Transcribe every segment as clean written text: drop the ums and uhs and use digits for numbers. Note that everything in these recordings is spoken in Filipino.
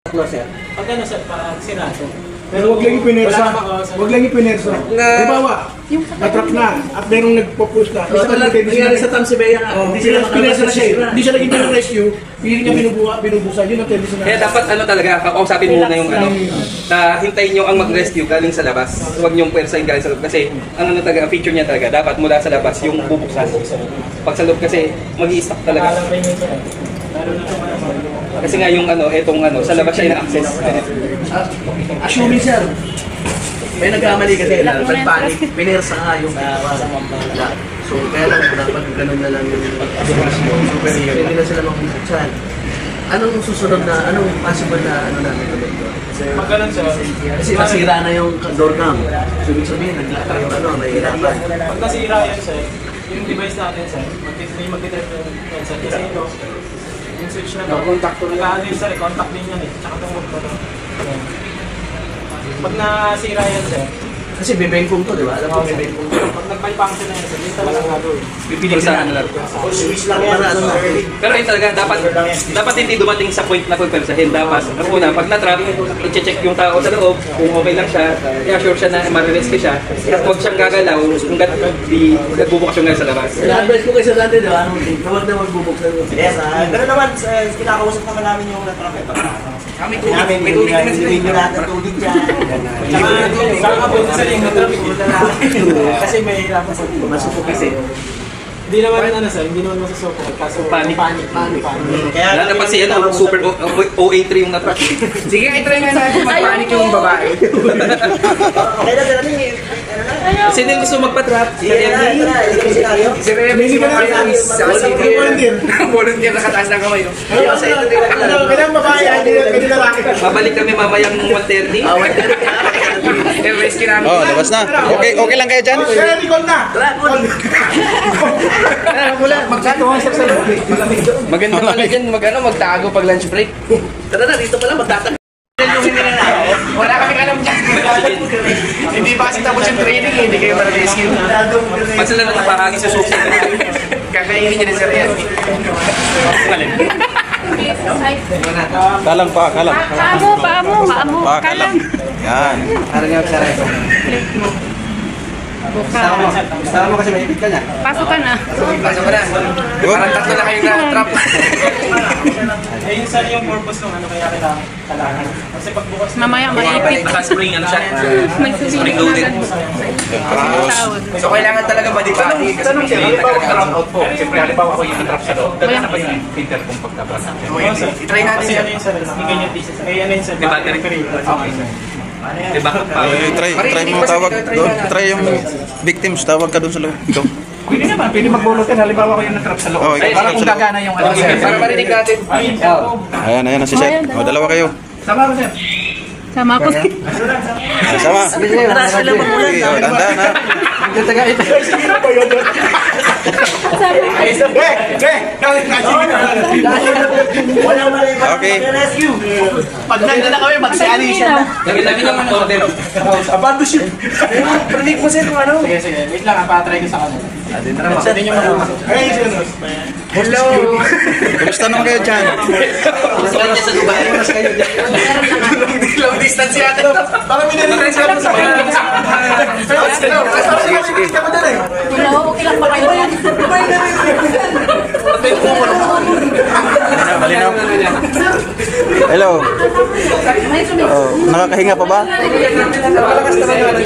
Sir. Pag ano sir, pag sirado. Pero huwag lang ipinersa. Huwag lang ipinersa. Halimbawa, natrap na at merong nagpo-push na. Nangyari sa Tamsibaya nga. Hindi sila pinersa na siya. Hindi siya naging rescue. Hindi niya binubusa. Yun ang tendency na. Kaya dapat ano talaga, kakausapin muna yung ano. Na hintayin nyo ang mag-rescue galing sa labas. Huwag nyo pwersahin galing sa loob. Kasi ang ano talaga, feature niya talaga, dapat mula sa labas yung bubuksan. Pag sa loob kasi, mag-i-stock talaga. Kasi nga yung ano, etong ano, sa labas siya ina-access. Assuming sir, may nagkamali kasi, nagpanic, pinersa nga yung so kaya lang, dapat ganun na lang yung hindi na sila magbuksan. Anong susunod na, anong possible na ano namin ulit doon? Magkaroon sir. Kasi nasira na yung door cam. So ibig sabihin, naglakad yung ano, nahihirapan. Pag nasira yan sir, yung device natin sir, mag-detect yan sir. Kasi ito, yung switch na to, nag-ano yun sir, contact din yan eh. Tsaka itong move ko to. Pag nasira yan sir, kasi bibengkong to, di ba? Alam mo, bibengkong to. pag nag-malfunction na yan sir, dito talagang gagawin. Pipiling sa ano lang. Switch lang yan, ano na. Pero yun talaga, dapat hindi dumating sa point na pagpersahin. Dapat, ang una, pag na-trap, i-check yung tao sa loob, kung okay lang siya, i-assure siya na marirescue siya. At huwag siyang gagalaw hanggat di nagbubukas yung nga sa labas. Ina-advise ko kayo sa dati, di ba? Huwag na magbubuksan mo. Yes, gano'n naman, kinakausap naman namin yung natrap. Kami tubig, may tubig naman sila. Hindi natin tubig dyan. Saka abot sa yung na-traffic. Kasi may hirapan sa Masuko kasi. Hindi naman ano sir, hindi naman masusuko. Kaso panic. Kaya Lalo na kasi ano, super OA3 yung na-trap. Sige, i-try nga natin mag-panic yung babae. okay na sila ni Sino yung gusto magpa-trap? Si Si volunteer nakataas ng kamay. Kailangan babae, hindi lalaki. Babalik kami mamayang 1:30. Rescue namin. Oh, labas na. Okay lang kayo dyan? Kaya recall na. Magkatuhan sir sa Maganda pala dyan, magtago pag lunch break. Tara na, dito pala magtatag. Wala kaming alam dyan. Hindi pa kasi tapos yung training, hindi kayo ma-rescue. Pag sila nakapahagi sa susi. Kakainin niya na sir yan. Kalang pa, kalang. Paamo. Kalang. Yan. Parang yung saray ko. Gusto mo kasi may ibig ka niya. Pasok ka na. Pasok ka na. Parang tatlo na kayo na trap. Eh yun sir yung purpose ng ano kaya kailangan. Kasi pagbukas Mamaya maipit. Naka-spring ano siya. May susunod na agad. Tawag. So kailangan talaga body-body. Tanong siya, halimbawa trap out po. Siyempre, halimbawa ako yung trap sa loob. Dala na ba yung filter kung pagkabasa? I-try natin kasi siya. ano yun sir, may ganyan thesis. Eh ano yun sir, Battery. Okay sir. Diba? Try mo tawag doon. Try yung victims, tawag ka doon sa loob. Ikaw. Pwede naman, pwede mag-volunteer. Halimbawa ko yung trap sa loob. Oh, ikaw Para sa kung loob. gagana yung ano. Para marinig natin. Ayan si Seth. O, dalawa kayo. Sama ko sir. Sama ko. Sama. Sige, tanda na. Okay. rescue. Pag nandun na kami, mag-siali siya na. Lagi lang ang order. Abando siya. Predict mo sir kung ano. Sige, wait lang, pa-try ko sa kanila. Hindi nyo Hello. Kumusta naman kayo dyan? Gusto niya sa Dubai. Long distance yata. Baka minilitin sila sa Sige. Okay lang ba kayo yan? Malinaw. Hello. Oh, nakakahinga pa ba?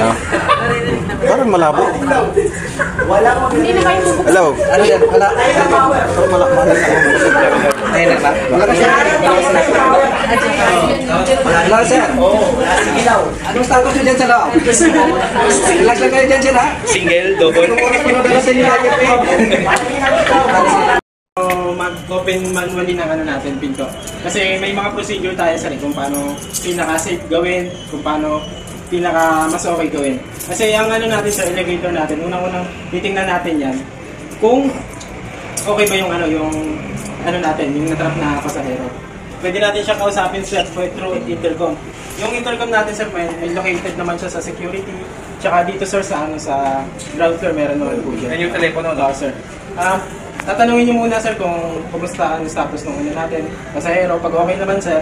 Oh. Parang malabo. Hindi na kayo bubuk. Hello. Ano yan? Wala. Ayun na ba? Wala sir. Anong status nyo dyan sa loob? Laglag kayo dyan sir ha? Single, double. Pinadala sa inyo lagi mag-open manually ng ano natin, pinto. Kasi may mga procedure tayo sa kung paano pinaka-safe gawin, kung paano pinaka mas okay gawin. Kasi ang ano natin sa elevator natin, unang-unang titingnan natin yan kung okay ba yung ano natin, yung natrap na pasahero. Pwede natin siya kausapin sir through intercom. Yung intercom natin sir, may located naman siya sa security. Tsaka dito sir sa sa ground floor meron naman po dyan. Yan yung telepono no? Sir. Tatanungin niyo muna sir kung kumusta ang status ng ano natin. Pasahero, pag okay naman sir,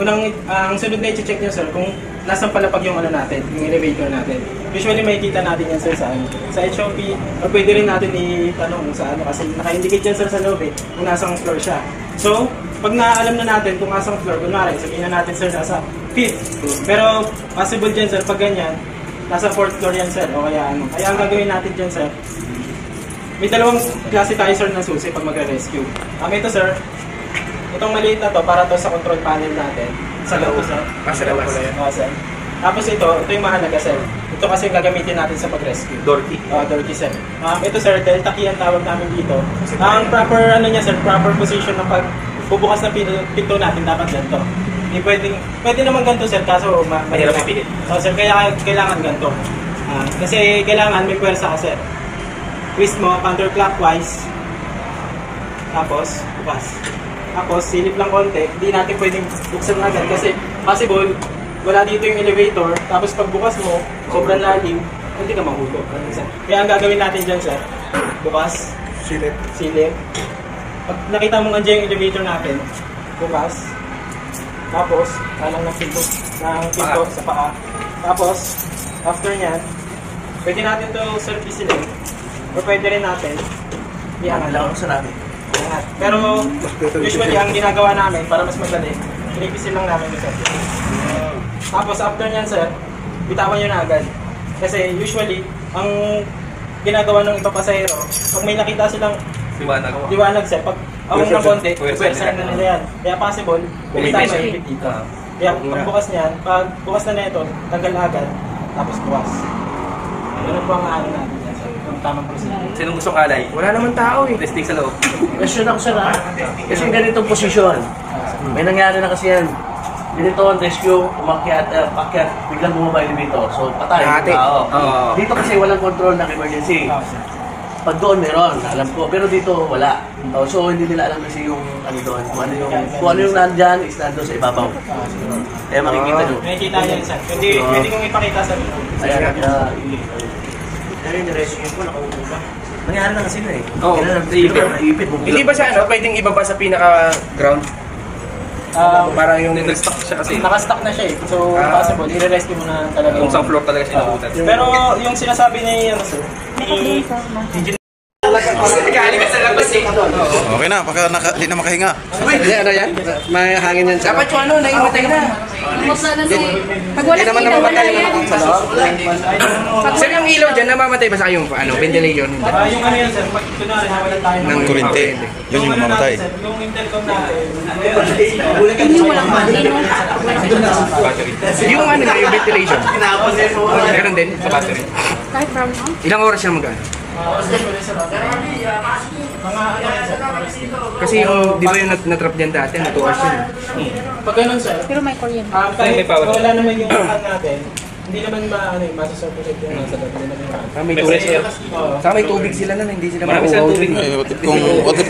ang sunod na i-check nyo sir, kung nasaan palapag yung ano natin, yung elevator natin. Usually makikita natin yan sir sa HOP, o pwede rin natin itanong sa ano, kasi naka-indicate yan sir sa loob kung nasang floor siya. So, pag naalam na natin kung nasang floor, kunwari, sabihin na natin sir nasa 5th. Pero possible dyan sir, pag ganyan, nasa 4th floor yan sir, o kaya ano. Kaya ang gagawin natin dyan sir, may dalawang klase tayo sir ng susi pag magre-rescue. Ito sir, itong maliit na to para to sa control panel natin. Sa loob sir. Kasi labas. Sir. Tapos ito yung mahalaga sir. Ito kasi yung gagamitin natin sa pag-rescue. Door key. Door key sir. Ito sir, delta key ang tawag namin dito. Ang proper ano niya sir, proper position ng pagbubukas ng pinto natin dapat ganito. Hindi pwede naman ganito sir, kaso mahirap ipilit. Sir, kaya kailangan ganito. Kasi kailangan may puwersa ka sir. Twist mo counterclockwise. Tapos bukas. Tapos silip lang konti, hindi natin pwedeng buksan agad kasi possible wala dito yung elevator, tapos pagbukas mo, sobrang lalim, hindi ka mahulog. Kaya ang gagawin natin dyan sir, bukas, silip. Pag nakita mo nandiyan yung elevator natin, bukas, tapos talang ng pinto sa paa. Tapos, after nyan, pwede natin to sir pisilin, o pwede rin natin iangat lang sa natin. Pero usually ang ginagawa namin para mas madali, pinipisil lang namin yung sir. Tapos after nyan sir, bitawan nyo na agad. Kasi usually, ang ginagawa ng ibang pasahero, pag may nakita silang liwanag sir, pag awang ng konti, pwersahan na nila yan. Kaya possible, bumitaw maipit dito. Kaya pag bukas nyan, pag bukas na ito, tanggal agad, tapos bukas. Ganun po ang ano natin yan sir, yung tamang procedure. Sinong gustong alay? Wala naman tao eh. Testing sa loob. Question ako sir kasi ganitong posisyon. May nangyari na kasi yan. Dito ang rescue, umakyat, pakyat, biglang bumaba yung elevator. So patay yung tao. Dito kasi walang control ng emergency. Pag doon meron, alam ko. Pero dito wala. So hindi nila alam kasi yung ano doon. Kung ano yung nandyan is nandun sa ibabaw. Kaya makikita nyo. Nakikita nyo yun sir. Pwede kong ipakita sa video. Ayan, Pero yung rescue ko, nakaupo ba? nangyari na kasi na eh. Oo, naipit. Hindi ba sa ano, pwedeng ibaba sa pinaka-ground? Para yung... Nag-stock siya kasi. Naka-stock na siya eh. So, possible, i-rescue mo na talaga. Kung sa floor talaga siya nabutan. Pero yung sinasabi niya ano sir, Okay na, baka hindi na makahinga. Hindi, ano yan? May hangin yan sa... Dapat yung ano, naimatay na. Pag wala ilaw, wala yan. Sir, yung ilaw dyan, namamatay ba sa yung ventilation? yung ano yan sir, pag kunwari nawalan tayo Ng kuryente. Yun yung mamatay. Yung intercom natin, Hindi walang makino. Yung ano, yung ventilation. Meron din sa battery. Kahit brown out. Ilang oras siya mag-ano? Kasi yung, di ba yung natrap dyan dati, 2 hours yun. pag ganun sir, Pero may kuryente. kahit wala naman yung kan natin, hindi naman masasupposite yung nasa loob. May tubig sila. Saka may tubig sila na, hindi sila Marami silang tubig.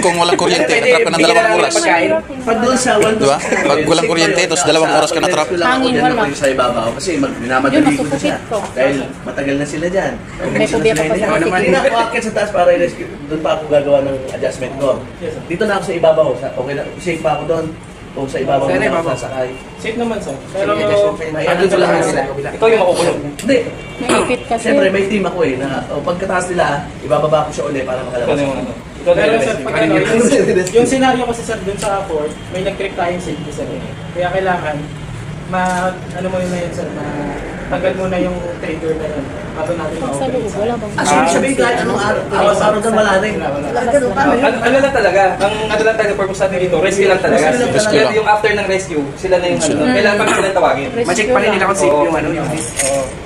Kung walang kuryente, natrap ka ng 2 oras. Pag doon sa Diba? Pag walang kuryente, tapos 2 oras ka natrap. Hangin, wala. Sa ibabaw kasi minamadali ko na siya. Dahil matagal na sila dyan. May pubiya pa pa sa Hindi na ako akit sa taas para i-rescue. Doon pa ako gagawa ng adjustment ko. Dito na ako sa ibabaw. Okay na, safe pa ako doon. Kung sa ibabaw na ako sasakay. Safe naman sir. Pero Andun sa lahat sila. Ikaw yung makukulong. Hindi. May ipit kasi. Siyempre may team ako eh na pagkataas nila, ibababa ko siya uli para makalabas. Pero sir, pag ano, yung scenario kasi sir dun sa port, may nag-trip tayong safety sir. Kaya kailangan, ano mo yun na yun sir, tanggal mo na yung trigger na yun. Bago natin Pag sa loob, wala bang... Sabihin kahit anong araw doon wala na yun. Ano lang talaga, ang ano lang talaga purpose natin dito, rescue lang talaga. Rescue lang. Yung after ng rescue, sila na yung ano, kailangan pa sila tawagin. Ma-check pa rin nila kung safe yung ano, yung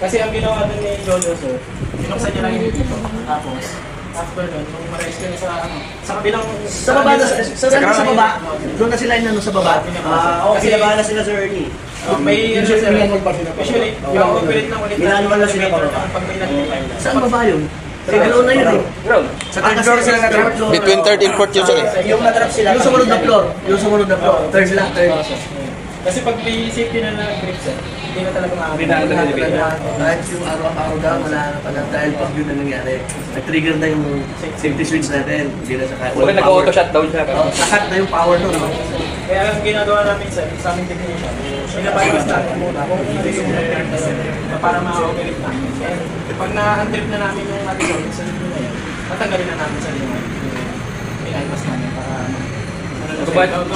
Kasi ang ginawa doon ni Jojo sir, binuksan niya lang yung dito. Tapos, after nun, kung ma-rescue niya sa kabilang... Sa baba na, sa baba. Doon na sila inano sa baba. Okay, labahan na sila sa early. May usually, i-operate lang ulit. Minanual na sila pag may nag-time. Saan baba yun? Sa ganoon na yun eh. Sa third floor sila natrap. Between 3rd and 4th yun, sorry. Yung natrap sila. Yung sumunod na floor. Yung sumunod na floor. Third lang. Kasi pag may safety na grip sir, hindi na talaga maaari. Kahit yung araw-araw daw, wala na pala. Dahil pag yun na nangyari, nag-trigger na yung safety switch natin. Hindi na sa kaya. Okay, nag-auto shutdown siya. Nakat na yung power doon. Kaya ang ginagawa namin sa aming technician, pinabayos natin muna kung ito yung para ma-operate namin. Pag na-untrip na namin yung sa lino na yun, tatanggalin na namin sa lino pinaypas namin para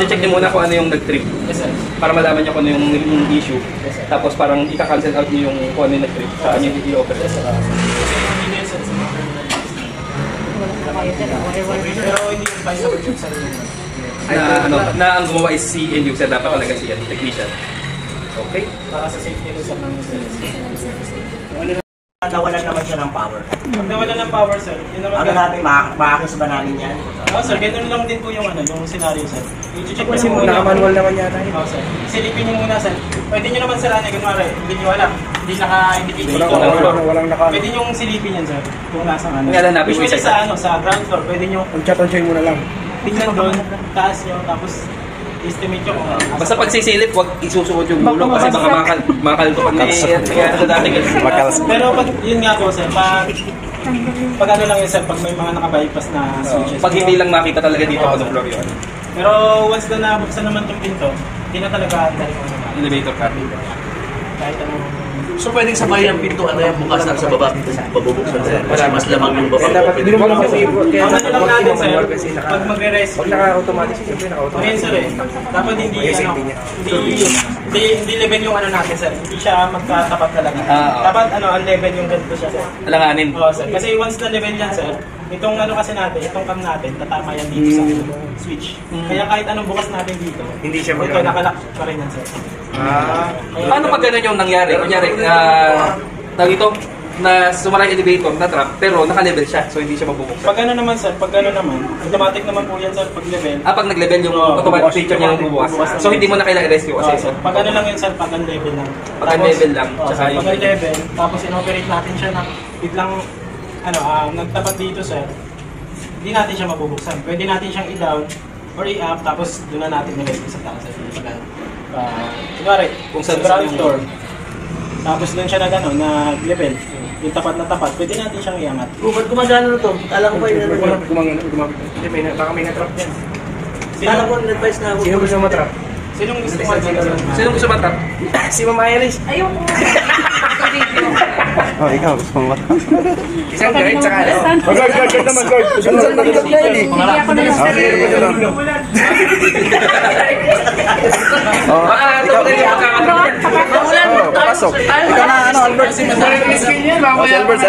check niyo muna kung ano yung nag-trip. Yes, sir. Para malaman niyo kung ano yung issue. Yes, sir. Tapos parang ika-cancel out niyo yung kung ano yung nag-trip. Saan niyo i-operate. Yes, sir. Hindi na sir sa mga terminal. Pero hindi yung bind na virtual sa lino. Na ang gumawa is si end user, dapat talaga si technician. Okay? Para sa safety ng Nawalan naman siya ng power. Pag nawala ng power, sir, yun naman Ano natin, makakis ba natin yan? Oo, sir, ganun lang din po yung scenario, sir. I-check kasi muna. Naka-manual naman yata yun. Oo, sir. Silipin niyo muna, sir. Pwede niyo naman, sir, kunwari, hindi niyo alam. Hindi naka-indicate. Walang naka. Pwede niyo silipin yan, sir. Kung nasa Ngalanapin mo usually isa. sa ground floor, pwede niyo Pag-chat-on-check mo na lang. tingnan doon, taas niyo, tapos estimate nyo kung Basta pag sisilip, huwag isusuot yung ulo kasi baka makalto pag nangyayari sa dati. Pero pag, yun nga po, sir, pag ano lang yun, sir, pag may mga nakabypass na switches. Pag hindi lang makita talaga dito kung anong floor yun. Pero once na nabuksan naman itong pinto, hindi na talaga dahil ko naman. Elevator car. Kahit anong... So pwedeng sabay ang pintuan na yan bukas na sa baba. Pabubuksan sir. Kasi mas lamang yung baba. Hindi naman lang kasi Ang ano lang natin, sir, pag magre-rescue. Pag naka-automatic, siyempre naka-automatic. Ngayon, sir, dapat hindi level yung ano natin, sir. Hindi siya magkatapat talaga. Dapat ang level yung ganito siya, sir. Alanganin. Oo, sir. Kasi once na level yan, sir, itong kasi natin, itong cam natin, tatama yan dito sa switch. Kaya kahit anong bukas natin dito, Hindi siya ito nakalock pa rin yan, sir. Paano pag gano'n yung nangyari? Kunyari, dito, na sumara yung elevator, na-trap, pero naka-level siya, so hindi siya mabubuksan. Pag ano naman, sir, automatic naman po yan, sir, pag level. Pag nag-level yung automatic feature niya yung bubukas. So hindi mo na kailangan i-rescue kasi. Sir, pag ano lang yun, sir, pag level lang. Pag level lang, tsaka Pag level, tapos in-operate natin siya ng biglang, nagtapat dito, sir, hindi natin siya mabubuksan. Pwede natin siyang i-down or i-up, tapos doon na natin nilagay sa taas. Kunwari, kung sa saan ground floor, tapos doon siya nag-level. Yung tapat na tapat, pwede natin siyang iangat. Ba't gumagana na to? Kala ko ba yun? Baka may na-trap yan. Kala ko na-advise na ako. Sino gusto matrap? Sinong gusto mag-trap? Sino gusto matap? Si Mama Iris. Ayoko. Oh, ikaw gusto mo ba? Isang guard, tsaka ano? Guard naman, guard. Sunod na likod na yun eh. Hindi ako na Ikaw din yung magkakaroon. Pasok. Ikaw na, Albert. Albert.